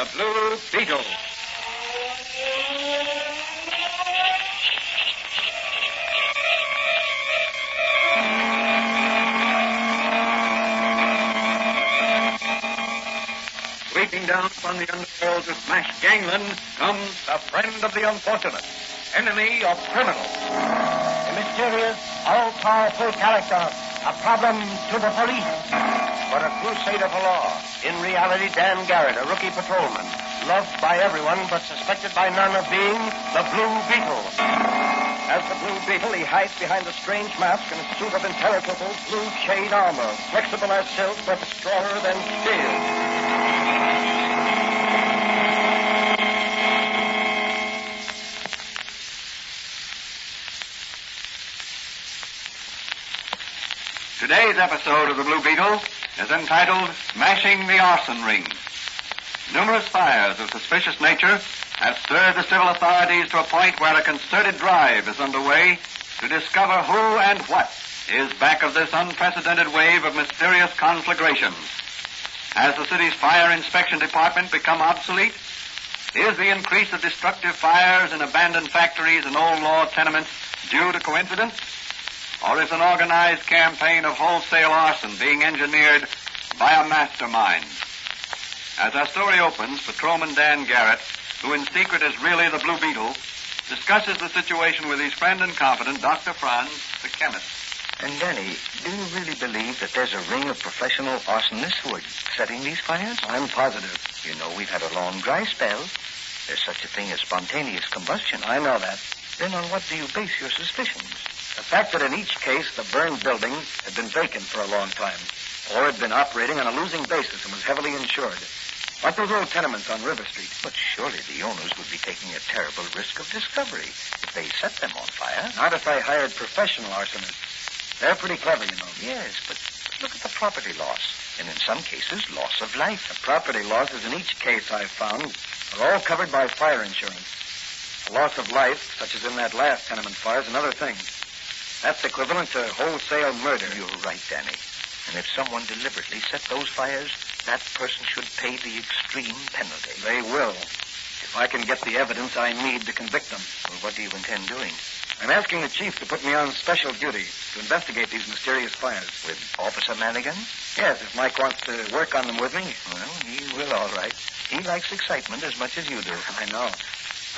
the Blue Beetle. Sweeping down upon the underworld to smash gangland comes the friend of the unfortunate, enemy of criminals. A mysterious, all-powerful character, a problem to the police. But a crusader for law. In reality, Dan Garrett, a rookie patrolman, loved by everyone but suspected by none of being the Blue Beetle. As the Blue Beetle, he hides behind a strange mask and a suit of impenetrable blue chain armor, flexible as silk but stronger than steel. Today's episode of the Blue Beetle is entitled Smashing the Arson Ring. Numerous fires of suspicious nature have stirred the civil authorities to a point where a concerted drive is underway to discover who and what is back of this unprecedented wave of mysterious conflagrations. Has the city's fire inspection department become obsolete? Is the increase of destructive fires in abandoned factories and old law tenements due to coincidence? Or is an organized campaign of wholesale arson being engineered by a mastermind? As our story opens, Patrolman Dan Garrett, who in secret is really the Blue Beetle, discusses the situation with his friend and confidant, Dr. Franz, the chemist. And Danny, do you really believe that there's a ring of professional arsonists who are setting these fires? I'm positive. You know, we've had a long dry spell. There's such a thing as spontaneous combustion. I know that. Then on what do you base your suspicions? The fact that in each case the burned building had been vacant for a long time, or had been operating on a losing basis and was heavily insured. Like those old tenements on River Street. But surely the owners would be taking a terrible risk of discovery if they set them on fire. Not if they hired professional arsonists. They're pretty clever, you know. Yes, but look at the property loss. And in some cases, loss of life. The property losses in each case I've found are all covered by fire insurance. A loss of life, such as in that last tenement fire, is another thing. That's equivalent to wholesale murder. You're right, Danny. And if someone deliberately set those fires, that person should pay the extreme penalty. They will, if I can get the evidence I need to convict them. Well, what do you intend doing? I'm asking the chief to put me on special duty to investigate these mysterious fires. With Officer Manigan? Yes, if Mike wants to work on them with me. Well, he will, all right. He likes excitement as much as you do. I know.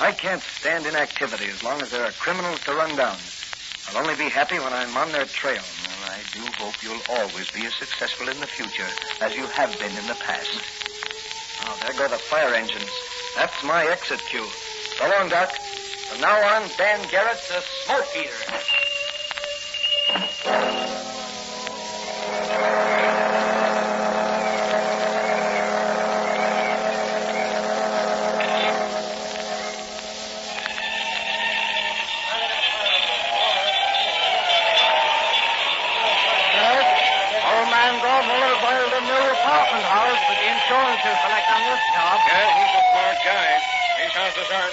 I can't stand inactivity as long as there are criminals to run down. I'll only be happy when I'm on their trail. Well, I do hope you'll always be as successful in the future as you have been in the past. Oh, there go the fire engines. That's my exit cue. So long, Doc. From now on, Dan Garrett's a smoke eater.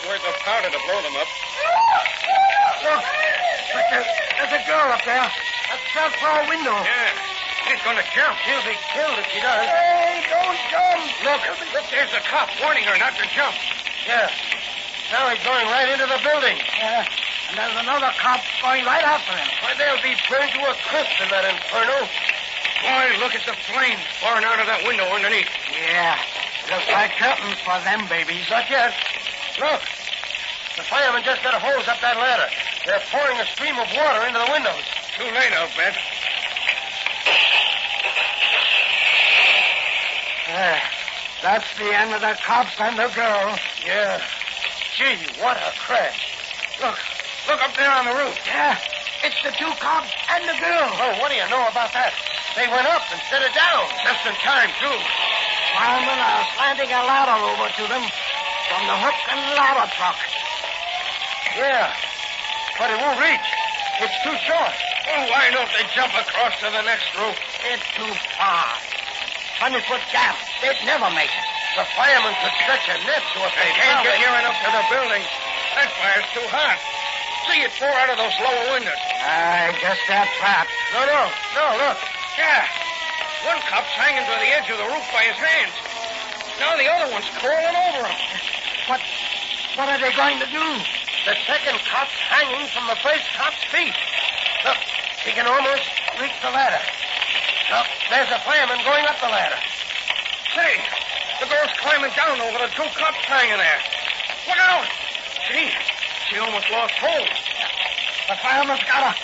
Worth a powder to blow them up. Look, there's a girl up there. That south floor window. Yeah, she's going to jump. She'll be killed if she does. Hey, don't jump. Look, there's a cop warning her not to jump. Yeah. Now he's going right into the building. Yeah, and there's another cop going right after him. Why, they'll be burned to a crisp in that inferno. Boy, look at the flames pouring out of that window underneath. Yeah, looks like curtains for them babies. Not yet. Look, the firemen just got a hose up that ladder. They're pouring a stream of water into the windows. Too late, I'll bet. That's the end of the cops and the girl. Yeah. Gee, what a crash. Look up there on the roof. Yeah, it's the two cops and the girl. Oh, what do you know about that? They went up instead of down. Just in time, too. Firemen are slanting a ladder over to them from the hook and ladder truck. Yeah, but it won't reach. It's too short. Oh, why don't they jump across to the next roof? It's too far. 20-foot gap. They'd never make it. The firemen could stretch a net to a They can't get near enough to the building. That fire's too hot. See it pour out of those lower windows. I guess they're trapped. No, look. Yeah. One cop's hanging to the edge of the roof by his hands. Now the other one's crawling over him. What are they going to do? The second cop's hanging from the first cop's feet. Look, he can almost reach the ladder. Look, there's a fireman going up the ladder. Say, the girl's climbing down over the two cops hanging there. Look out! She almost lost hold. The fireman's got her.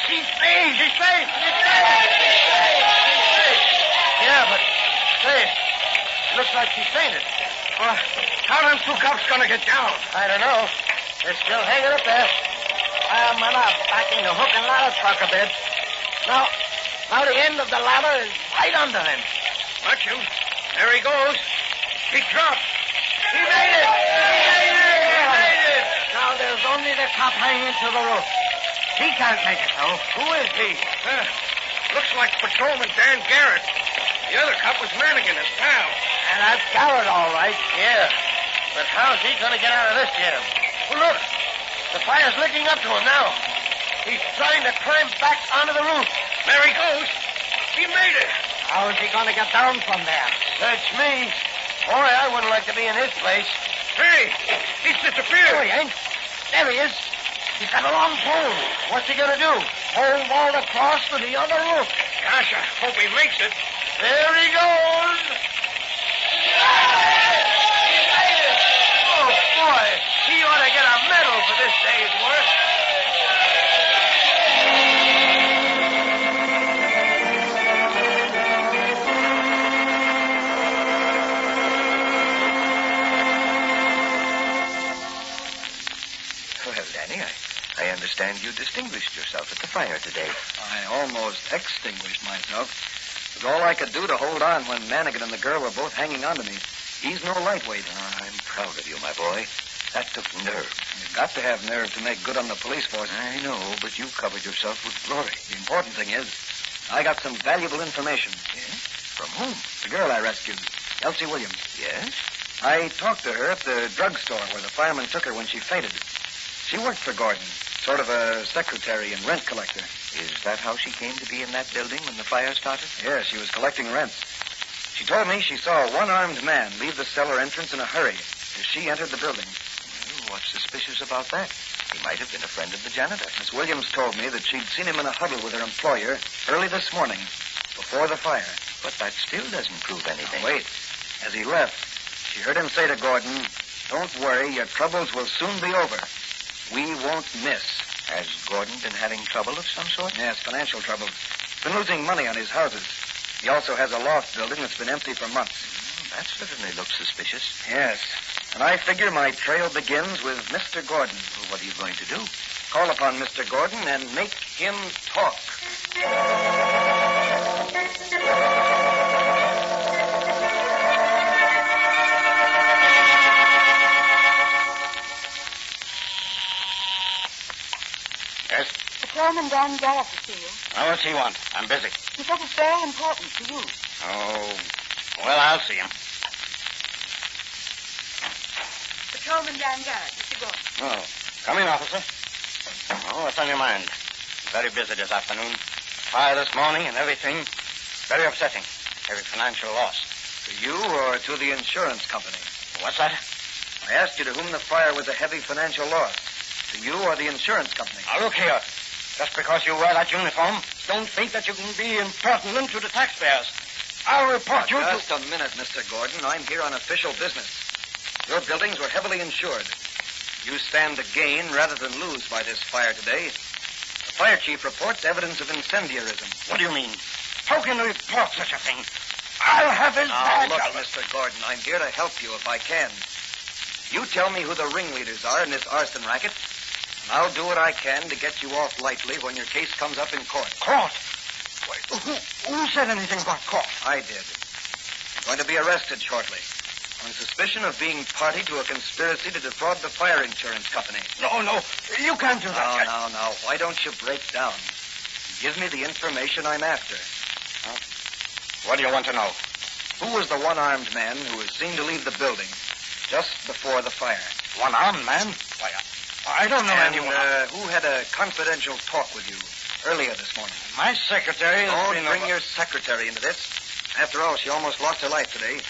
She's safe. She's safe. She's safe. Yeah, but, say, looks like she fainted. How are them two cops going to get down? I don't know. They're still hanging up there. Firemen are backing the hook and ladder truck a bit. Now the end of the ladder is right under him. Watch him. There he goes. He dropped. He made it. He made it. Now there's only the cop hanging to the roof. He can't make it, though. Who is he? Looks like Patrolman Dan Garrett. The other cop was Manigan, his pal. And that's Garrett, all right. Yeah, but how's he going to get out of this jam? Well, look, the fire's licking up to him now. He's trying to climb back onto the roof. There he goes. He made it. How is he going to get down from there? Search me. Boy, I wouldn't like to be in his place. Hey, he's disappeared. No, he ain't. There he is. He's got a long pole. What's he going to do? Pole walled across to the other roof. Gosh, I hope he makes it. There he goes. Oh, boy. He ought to get a medal for this day's work. Well, Danny, I understand you distinguished yourself at the fire today. I almost extinguished myself. It was all I could do to hold on when Manigan and the girl were both hanging on to me. He's no lightweight. I'm proud of you, my boy. That took nerve. You've got to have nerve to make good on the police force. I know, but you covered yourself with glory. The important thing is, I got some valuable information. Yes? From whom? The girl I rescued, Elsie Williams. Yes? I talked to her at the drugstore where the fireman took her when she fainted. She worked for Gordon, sort of a secretary and rent collector. Is that how she came to be in that building when the fire started? Yes, she was collecting rents. She told me she saw a one-armed man leave the cellar entrance in a hurry as she entered the building. Well, what's suspicious about that? He might have been a friend of the janitor. Miss Williams told me that she'd seen him in a huddle with her employer early this morning, before the fire. But that still doesn't prove anything. Now, wait. As he left, she heard him say to Gordon, "Don't worry, your troubles will soon be over. We won't miss." Has Gordon been having trouble of some sort? Yes, financial trouble. Been losing money on his houses. He also has a loft building that's been empty for months. That certainly looks suspicious. Yes. And I figure my trail begins with Mr. Gordon. Well, what are you going to do? Call upon Mr. Gordon and make him talk. Yes? Patrolman Dan Garrett to see you. Oh, what's he want? I'm busy. He says it's very important to you. Oh, well, I'll see him. Patrolman Dan Garrett, Mr. Gordon. Oh, come in, officer. Oh, what's on your mind? Very busy this afternoon. Fire this morning and everything. Very upsetting. Heavy financial loss. To you or to the insurance company? What's that? I asked you to whom the fire was a heavy financial loss. To you or the insurance company? Now, look here. Just because you wear that uniform, don't think that you can be impertinent to the taxpayers. I'll report you to... Just a minute, Mr. Gordon. I'm here on official business. Your buildings were heavily insured. You stand to gain rather than lose by this fire today. The fire chief reports evidence of incendiarism. What do you mean? How can you report such a thing? I'll have his Now, badge. look, Mr. Gordon, I'm here to help you if I can. You tell me who the ringleaders are in this arson racket, and I'll do what I can to get you off lightly when your case comes up in court. Court? Wait, who said anything about court? I did. You're going to be arrested shortly on suspicion of being party to a conspiracy to defraud the fire insurance company. No, you can't do that. No. Why don't you break down? Give me the information I'm after. What do you want to know? Who was the one-armed man who was seen to leave the building just before the fire? One-armed man? Why, I don't know And anyone. who had a confidential talk with you earlier this morning? My secretary has Don't been bring your secretary into this. After all, she almost lost her life today.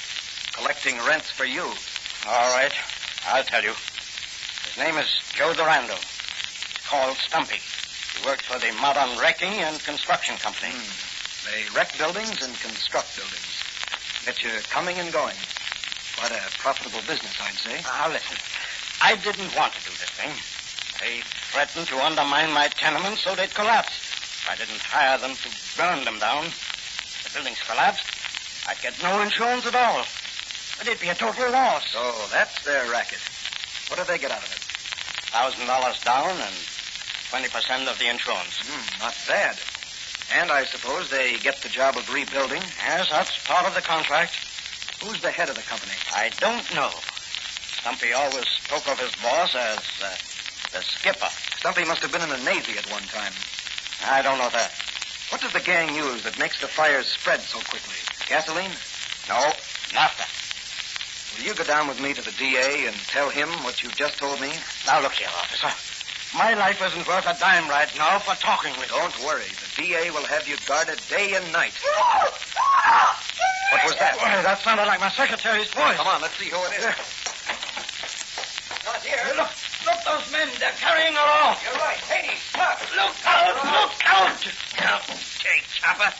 collecting rents for you. All right. I'll tell you. His name is Joe Durando. He's called Stumpy. He works for the Modern Wrecking and Construction Company. They wreck buildings and construct buildings. Get you coming and going. Quite a profitable business, I'd say. Now, listen. I didn't want to do this thing. They threatened to undermine my tenements so they'd collapse. If I didn't hire them to burn them down, the buildings collapsed, I'd get no insurance at all. It'd be a total loss. So that's their racket. What do they get out of it? $1,000 down and 20% of the insurance. Not bad. And I suppose they get the job of rebuilding. Yes, that's part of the contract. Who's the head of the company? I don't know. Stumpy always spoke of his boss as the skipper. Stumpy must have been in the Navy at one time. I don't know that. What does the gang use that makes the fires spread so quickly? Gasoline? No, naphtha. Will you go down with me to the DA and tell him what you've just told me? Now, look here, officer. My life isn't worth a dime right now for talking with you. Don't worry. The DA will have you guarded day and night. What was that? Well, that sounded like my secretary's voice. Come on, let's see who it is. Not here. Look, those men. They're carrying her off. You're right. Hey, stop. Look out. Okay, Chopper.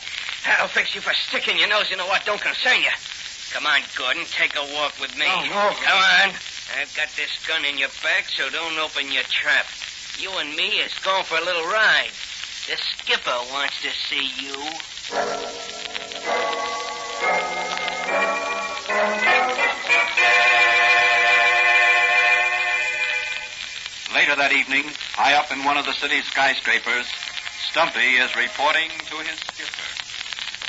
I'll fix you for sticking your nose into what don't concern you. Come on, Gordon. Take a walk with me. No. Come on. I've got this gun in your back, so don't open your trap. You and me is going for a little ride. The skipper wants to see you. Later that evening, high up in one of the city's skyscrapers, Stumpy is reporting to his skipper.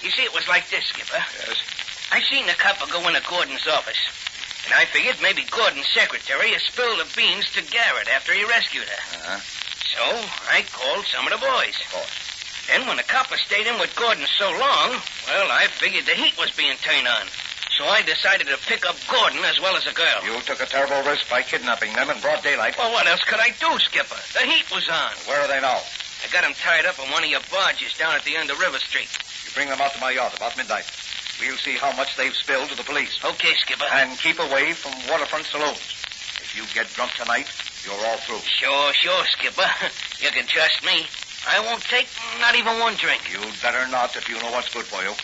You see, it was like this, Skipper. Yes. I seen the copper go into Gordon's office, and I figured maybe Gordon's secretary had spilled the beans to Garrett after he rescued her. Uh-huh. So I called some of the boys. Of course. Then when the copper stayed in with Gordon so long, well, I figured the heat was being turned on. So I decided to pick up Gordon as well as the girl. You took a terrible risk by kidnapping them in broad daylight. Well, what else could I do, Skipper? The heat was on. Where are they now? I got them tied up on one of your barges down at the end of River Street. You bring them out to my yacht about midnight. We'll see how much they've spilled to the police. Okay, Skipper. And keep away from waterfront saloons. If you get drunk tonight, you're all through. Sure, Skipper. You can trust me. I won't take not even one drink. You'd better not if you know what's good for you.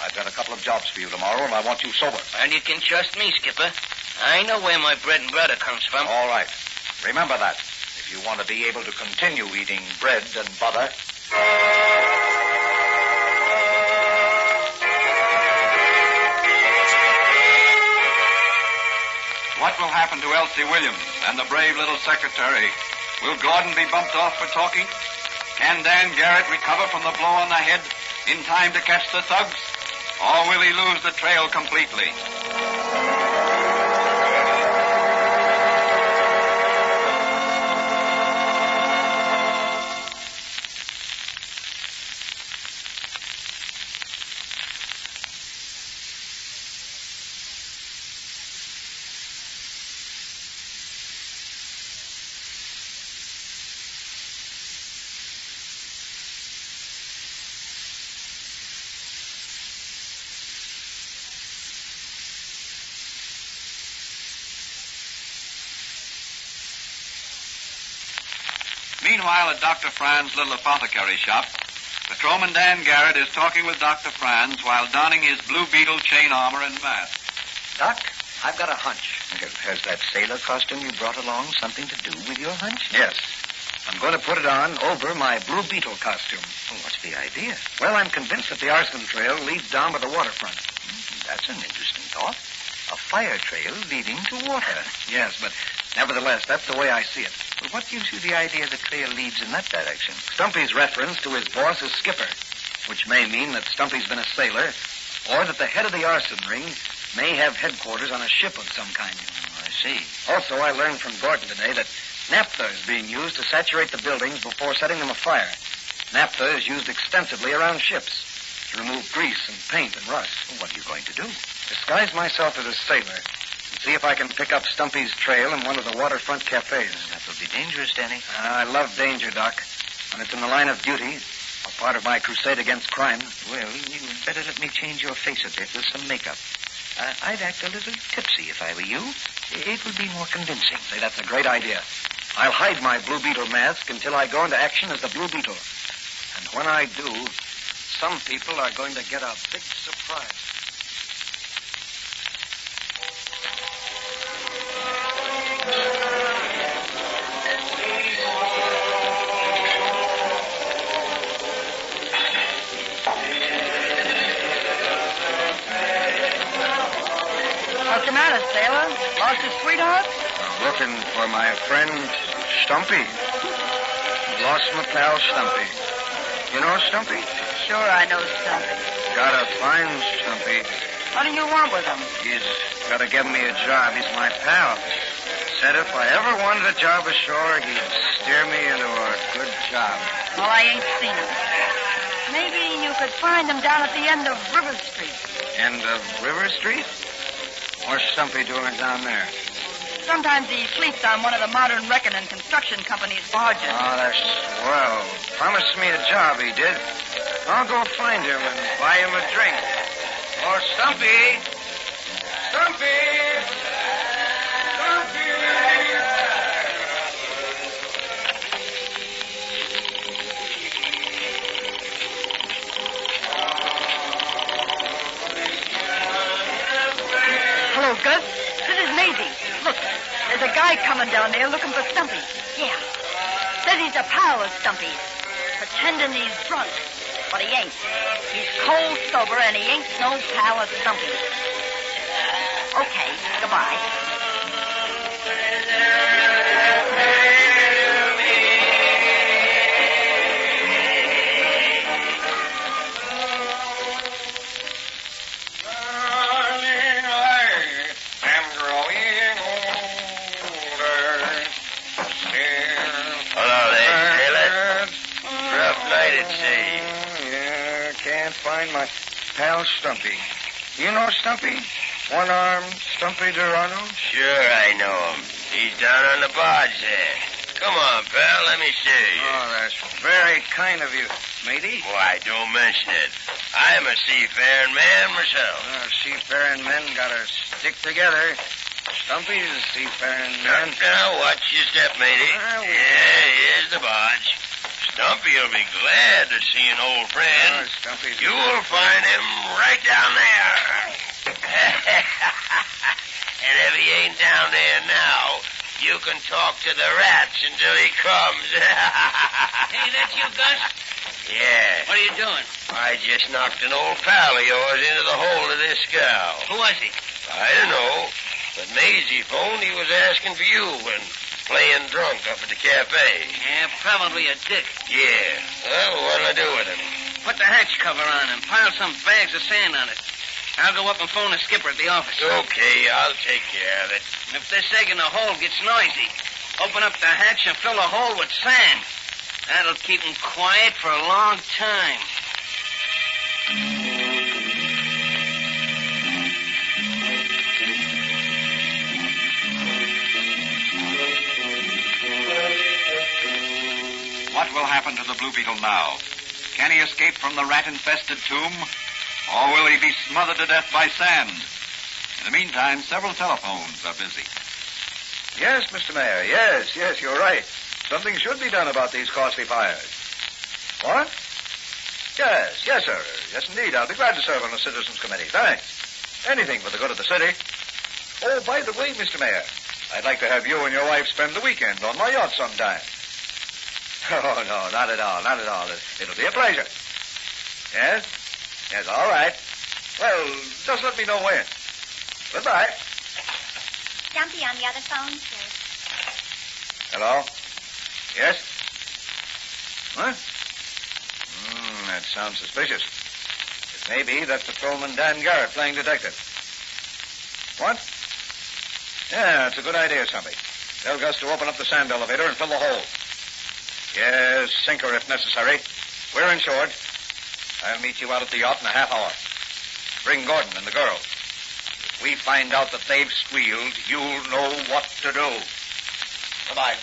I've got a couple of jobs for you tomorrow, and I want you sober. And you can trust me, Skipper. I know where my bread and butter comes from. All right. Remember that. If you want to be able to continue eating bread and butter. What will happen to Elsie Williams and the brave little secretary? Will Gordon be bumped off for talking? Can Dan Garrett recover from the blow on the head in time to catch the thugs? Or will he lose the trail completely? Meanwhile, at Dr. Franz's little apothecary shop, Patrolman Dan Garrett is talking with Dr. Franz while donning his Blue Beetle chain armor and mask. Doc, I've got a hunch. Has that sailor costume you brought along something to do with your hunch? Yes. I'm going to put it on over my Blue Beetle costume. Well, what's the idea? Well, I'm convinced that the Arson trail leads down to the waterfront. That's an interesting thought. A fire trail leading to water. Yes, but nevertheless, that's the way I see it. Well, what gives you the idea the trail leads in that direction? Stumpy's reference to his boss as skipper, which may mean that Stumpy's been a sailor, or that the head of the arson ring may have headquarters on a ship of some kind. I see. Also, I learned from Gordon today that naphtha is being used to saturate the buildings before setting them afire. Naphtha is used extensively around ships to remove grease and paint and rust. Well, what are you going to do? Disguise myself as a sailor and see if I can pick up Stumpy's trail in one of the waterfront cafes. That will be dangerous, Danny. I love danger, Doc. When it's in the line of duty, or part of my crusade against crime. Well, you'd better let me change your face a bit with some makeup. I'd act a little tipsy if I were you. It would be more convincing. Say, that's a great idea. I'll hide my Blue Beetle mask until I go into action as the Blue Beetle. And when I do, some people are going to get a big surprise. What's the matter, sailor? Lost his sweetheart? I'm looking for my friend Stumpy. Lost my pal Stumpy. You know Stumpy? Sure, I know Stumpy. Gotta find Stumpy. What do you want with him? He's gotta give me a job. He's my pal. Said if I ever wanted a job ashore, he'd steer me into a good job. Well, I ain't seen him. Maybe you could find him down at the end of River Street. End of River Street? What's Stumpy doing down there? Sometimes he sleeps on one of the modern wrecking and construction company's barges. Oh, that's swell. Promised me a job, he did. I'll go find him and buy him a drink. Oh, Stumpy! Stumpy! Stumpy! Hello, Gus. This is Maisie. Look, there's a guy coming down there looking for Stumpy. Yeah. Says he's a pal of Stumpy's. Pretending he's drunk. But he ain't. He's cold sober and he ain't no pal of Stumpy's. Okay, goodbye. Find my pal Stumpy. You know Stumpy? One-armed Stumpy Durano? Sure, I know him. He's down on the barge there. Come on, pal, let me see you. Oh, that's very kind of you, matey. Why, don't mention it. I'm a seafaring man myself. Seafaring men gotta stick together. Stumpy's a seafaring man. Now, watch your step, matey. Yeah, here's the barge. Stumpy'll be glad to see an old friend. Stumpy's... You'll find him right down there. And if he ain't down there now, you can talk to the rats until he comes. Hey, that's you, Gus? Yeah. What are you doing? I just knocked an old pal of yours into the hold of this scow. Who was he? I don't know. But Maisie phoned he was asking for you and playing drunk up at the cafe. Yeah, probably a dick. Yeah. Well, what'll I do with him? Put the hatch cover on and pile some bags of sand on it. I'll go up and phone the skipper at the office. Okay, I'll take care of it. And if this egg in the hole gets noisy, open up the hatch and fill the hole with sand. That'll keep him quiet for a long time. What will happen to the Blue Beetle now? Can he escape from the rat-infested tomb? Or will he be smothered to death by sand? In the meantime, several telephones are busy. Yes, Mr. Mayor. Yes, you're right. Something should be done about these costly fires. What? Yes, sir. Yes, indeed. I'll be glad to serve on the Citizens Committee. Thanks. Anything for the good of the city. Oh, by the way, Mr. Mayor, I'd like to have you and your wife spend the weekend on my yacht sometime. Oh, no, not at all. It'll be a pleasure. Yes? Yes, all right. Well, just let me know when. Goodbye. Stumpy on the other phone, sir. Hello? Yes? What? That sounds suspicious. It may be that Patrolman Dan Garrett playing detective. What? Yeah, it's a good idea, Stumpy. Tell Gus to open up the sand elevator and fill the hole. Yes, sink her if necessary. We're insured. I'll meet you out at the yacht in a half hour. Bring Gordon and the girl. If we find out that they've squealed, you'll know what to do. Goodbye.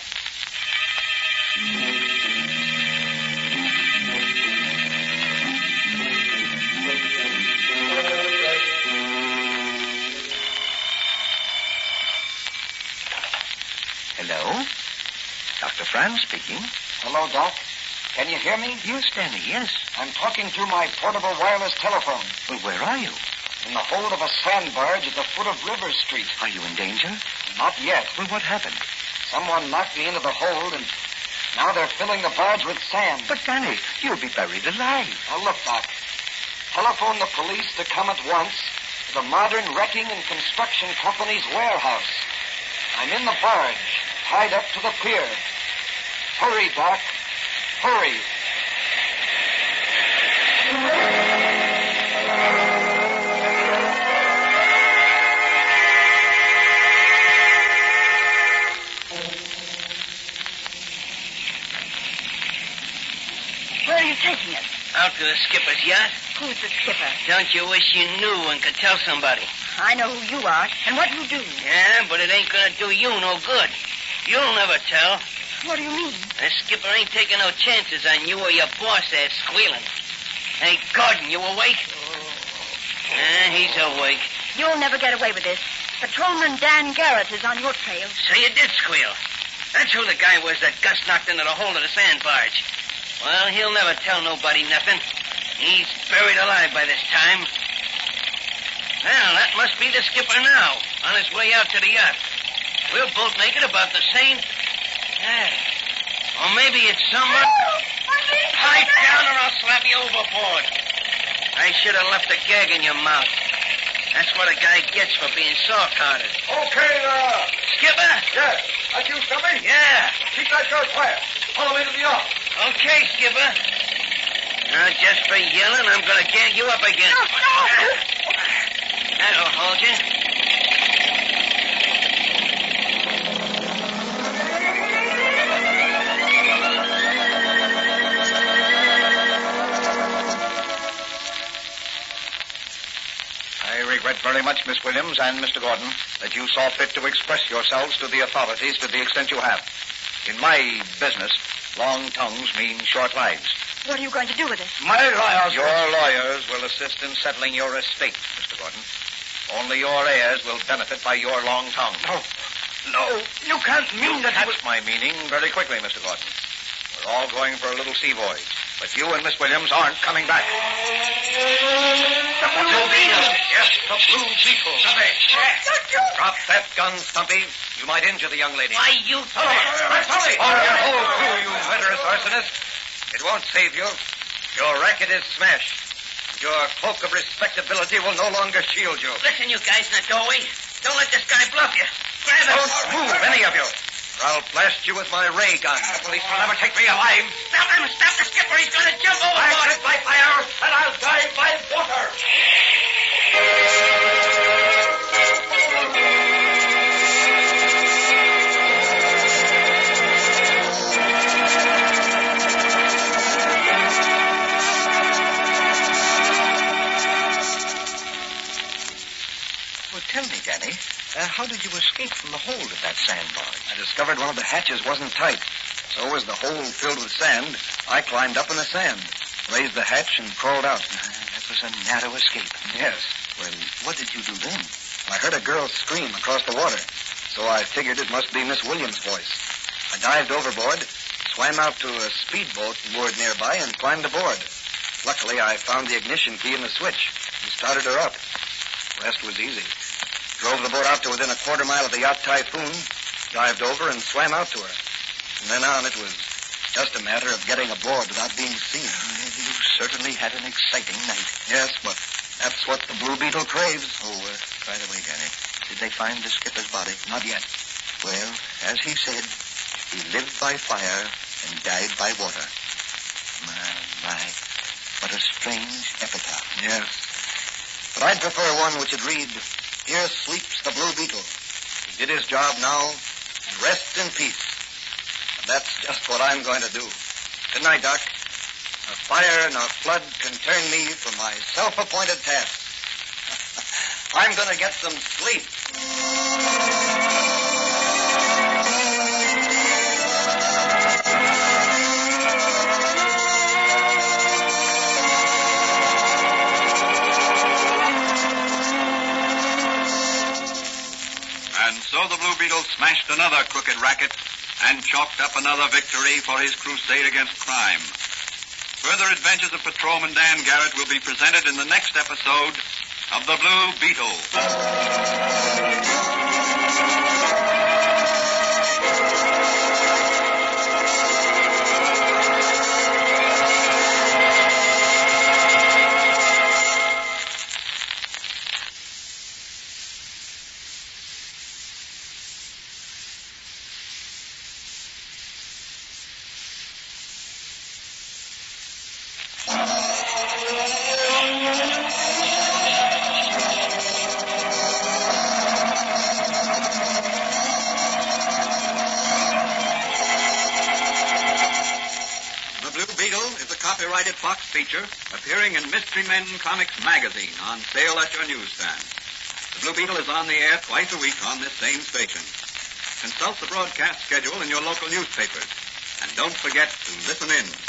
Hello? Dr. Franz speaking. Hello, Doc. Can you hear me? Yes, Danny, yes. I'm talking through my portable wireless telephone. Well, where are you? In the hold of a sand barge at the foot of River Street. Are you in danger? Not yet. Well, what happened? Someone knocked me into the hold, and now they're filling the barge with sand. But, Danny, you'll be buried alive. Now, look, Doc. Telephone the police to come at once to the Modern Wrecking and Construction Company's warehouse. I'm in the barge, tied up to the pier. Hurry, Doc. Hurry. Where are you taking us? Out to the skipper's yacht. Who's the skipper? Don't you wish you knew and could tell somebody? I know who you are and what you do. Yeah, but it ain't gonna do you no good. You'll never tell. What do you mean? The skipper ain't taking no chances on you or your boss there squealing. Hey, Gordon, you awake? He's awake. You'll never get away with this. Patrolman Dan Garrett is on your trail. So you did squeal. That's who the guy was that Gus knocked into the hold of the sand barge. Well, he'll never tell nobody nothing. He's buried alive by this time. Well, that must be the skipper now, on his way out to the yacht. We'll both make it about the same... Or maybe it's somebody... Pipe down or I'll slap you overboard. I should have left a gag in your mouth. That's what a guy gets for being soft-hearted. Okay, Skipper? yes. Are you coming? Yeah. Keep that short quiet. Follow me to the yacht. Okay, Skipper. Now, just for yelling, I'm going to gag you up again. That'll hold you. I regret very much, Miss Williams and Mr. Gordon, that you saw fit to express yourselves to the authorities to the extent you have. In my business, long tongues mean short lives. What are you going to do with it? My lawyers. Your lawyers will assist in settling your estate, Mr. Gordon. Only your heirs will benefit by your long tongue. No, you can't mean that. That's my meaning very quickly, Mr. Gordon. We're all going for a little sea voyage, but you and Miss Williams aren't coming back. The Blue Beetle. Yes, the Blue Beetle. Stumpy. Drop that gun, Stumpy. You might injure the young lady. Why, you... Sully! Or your whole crew, you murderous arsonist. It won't save you. Your racket is smashed. Your cloak of respectability will no longer shield you. Listen, you guys in the doorway. Don't let this guy bluff you. Grab him. Don't move, any of you, or I'll blast you with my ray gun. The police will never take me alive. Stop him. Stop the skipper. He's going to jump I'll overboard. quit by fire, and I'll die by water. Well, tell me, Danny, how did you escape from the hold of that sand barge? I discovered one of the hatches wasn't tight. So was the hole filled with sand. I climbed up in the sand, raised the hatch, and crawled out. That was a narrow escape. Yes. Well, what did you do then? I heard a girl scream across the water, so I figured it must be Miss Williams' voice. I dived overboard, swam out to a speedboat moored nearby, and climbed aboard. Luckily, I found the ignition key in the switch and started her up. The rest was easy. Drove the boat out to within a quarter mile of the yacht Typhoon, dived over, and swam out to her. From then on, it was just a matter of getting aboard without being seen. You certainly had an exciting night. Yes, but that's what the Blue Beetle craves. Oh, by the way, Danny, did they find the skipper's body? Not yet. Well, as he said, he lived by fire and died by water. My, what a strange epitaph. Yes. But I'd prefer one which would read, "Here sleeps the Blue Beetle. He did his job now, and rests in peace." And that's just what I'm going to do. Good night, Doc. Nor fire nor flood can turn me from my self-appointed task. I'm going to get some sleep. And so the Blue Beetle smashed another crooked racket and chalked up another victory for his crusade against crime. Further adventures of Patrolman Dan Garrett will be presented in the next episode of The Blue Beetle. Copyrighted Fox feature appearing in Mystery Men Comics magazine on sale at your newsstand. The Blue Beetle is on the air twice a week on this same station. Consult the broadcast schedule in your local newspapers. And don't forget to listen in.